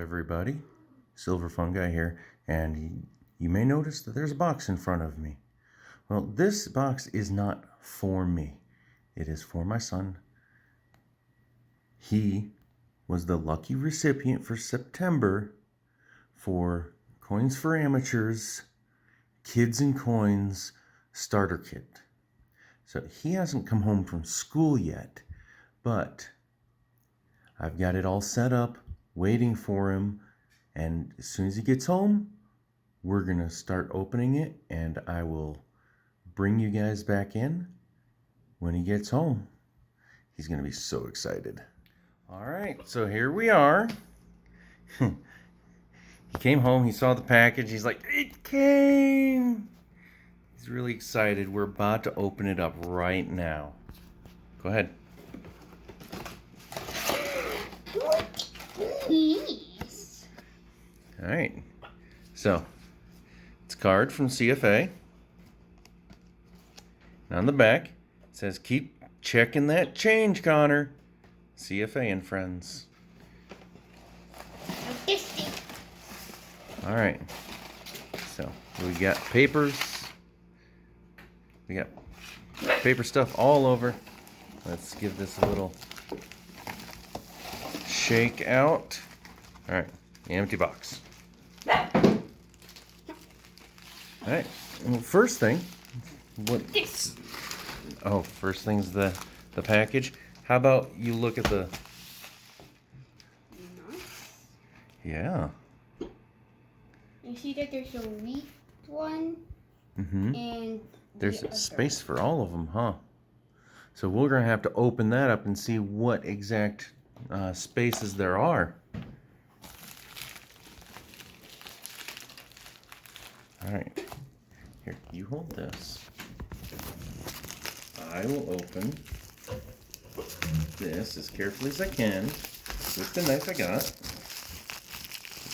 everybody, Silver Fungi here, and you may notice that there's a box in front of me. Well, this box is not for me. It is for my son. He was the lucky recipient for September for Coins for Amateurs, Kids and Coins Starter Kit. So he hasn't come home from school yet, but I've got it all set up, waiting for him, and as soon as he gets home, we're gonna start opening it, and I will bring you guys back in when he gets home. He's gonna be so excited. All right, so here we are. He came home, he saw the package, he's like, it came! He's really excited. We're about to open it up right now. Go ahead. Please. All right, so it's a card from CFA. And on the back, it says, keep checking that change, Connor. CFA and friends. All right, so we got papers. We got paper stuff all over. Let's give this a little shake out. All right, empty box. All right, well, first thing, first thing's the package. How about you look at the, yeah. You see that there's a leaf one, and there's a space for all of them, huh? So we're gonna have to open that up and see what exact spaces there are. All right, here, you hold this. I will open this as carefully as I can with the knife I got.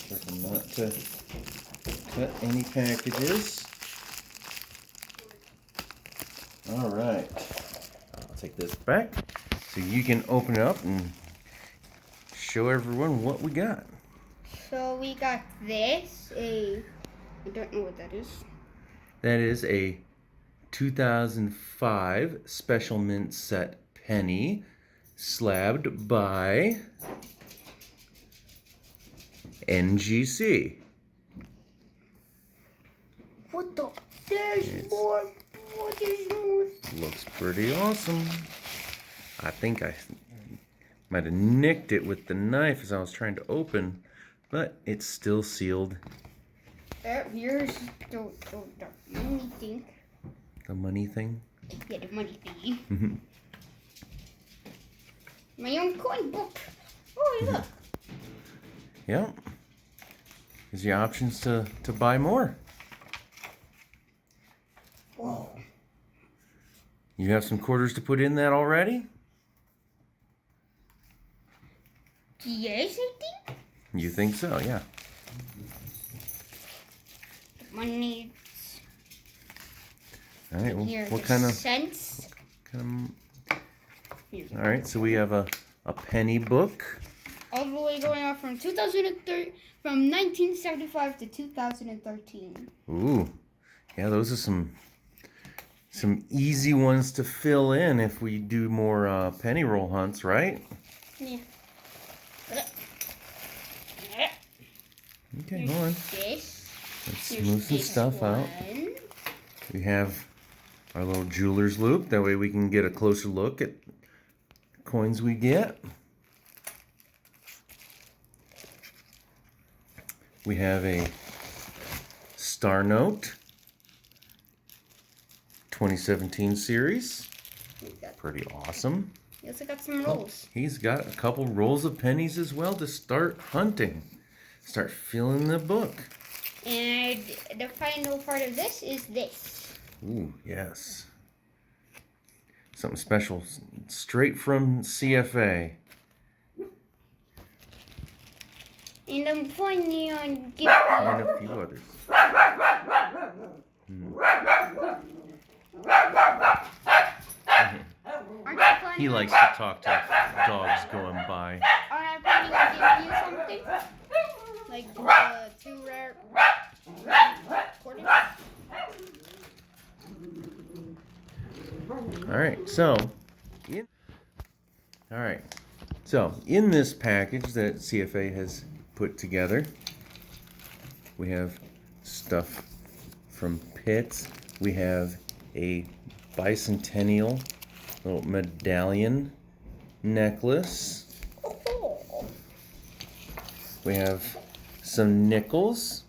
Be careful not to cut any packages. All right, I'll take this back so you can open it up and show everyone what we got. So we got this, I don't know what that is. That is a 2005 Special Mint Set penny, slabbed by NGC. What the? There's more. What is more? Looks pretty awesome. I think I might have nicked it with the knife as I was trying to open, but it's still sealed. Here's the money thing. The money thing? Yeah, the money thing. My own coin book. Oh, look. Yep. Gives you options to buy more. Whoa. You have some quarters to put in that already? Yes, I think. You think so, yeah. Money. All right, well, Here, what kind of... cents? All right, so we have a penny book. All the way going on from 1975 to 2013. Ooh, yeah, those are some easy ones to fill in if we do more penny roll hunts, right? Yeah. Okay, hold on. This. Let's move some stuff out. We have our little jeweler's loop. That way we can get a closer look at coins we get. We have a Star Note 2017 series. Pretty awesome. He also got some rolls. He's got a couple rolls of pennies as well to start hunting. Start filling the book. And the final part of this is this. Ooh, yes. Something special, straight from CFA. And I'm planning on giving And a few others. He likes to talk to dogs going by. Are I planning on giving you something? Like 2 rare quarters. All right, so in this package that CFA has put together, we have stuff from Pitts. We have a bicentennial little medallion necklace. We have some nickels.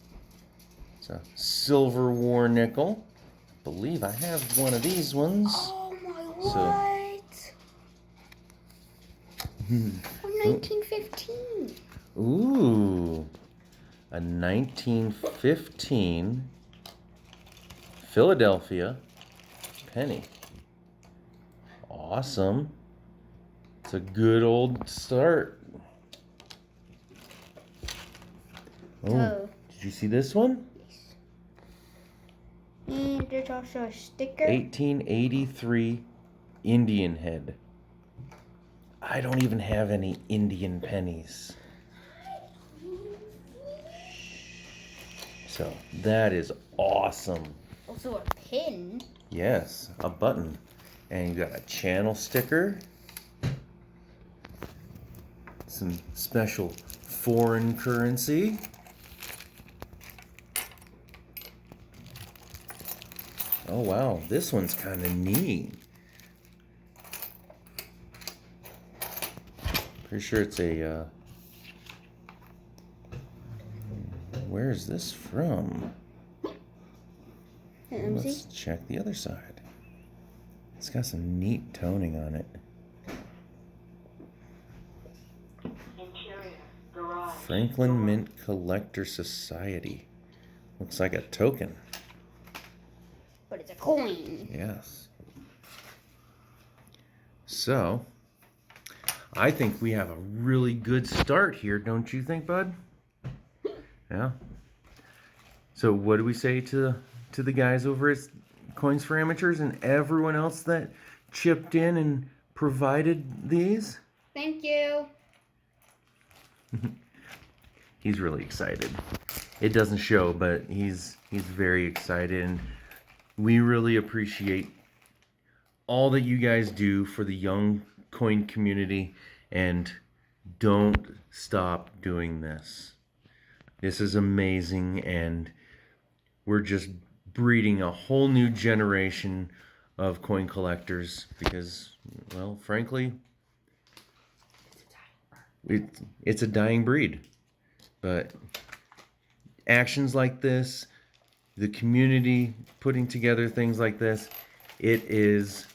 It's a Silver War nickel. I believe I have one of these ones. Oh my, what? From 1915. Ooh, a 1915 Philadelphia penny. Awesome. It's a good old start. Oh, did you see this one? Yes. And there's also a sticker. 1883 Indian head. I don't even have any Indian pennies. So that is awesome. Also a pin. Yes, a button. And you got a channel sticker. Some special foreign currency. Oh wow, this one's kind of neat. Pretty sure it's a, where is this from? Let's check the other side. It's got some neat toning on it. Franklin Mint Collector Society. Looks like a token. But it's a coin. Yes. So, I think we have a really good start here, don't you think, bud? Yeah. So what do we say to the guys over at Coins for Amateurs and everyone else that chipped in and provided these? Thank you. He's really excited. It doesn't show, but he's very excited, and we really appreciate all that you guys do for the young coin community, and don't stop doing this. This is amazing, and we're just breeding a whole new generation of coin collectors because, well, frankly, it's a dying breed. But actions like this, the community putting together things like this, it is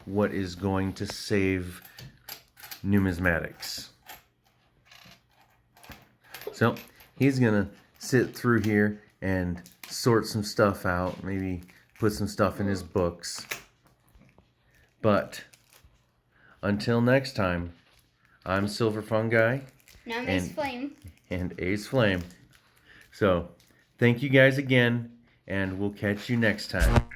what is going to save numismatics. So he's gonna sit through here and sort some stuff out, maybe put some stuff in his books. But until next time, I'm Silver Fungi. And I'm Ace Flame. And Ace Flame. So thank you guys again, and we'll catch you next time.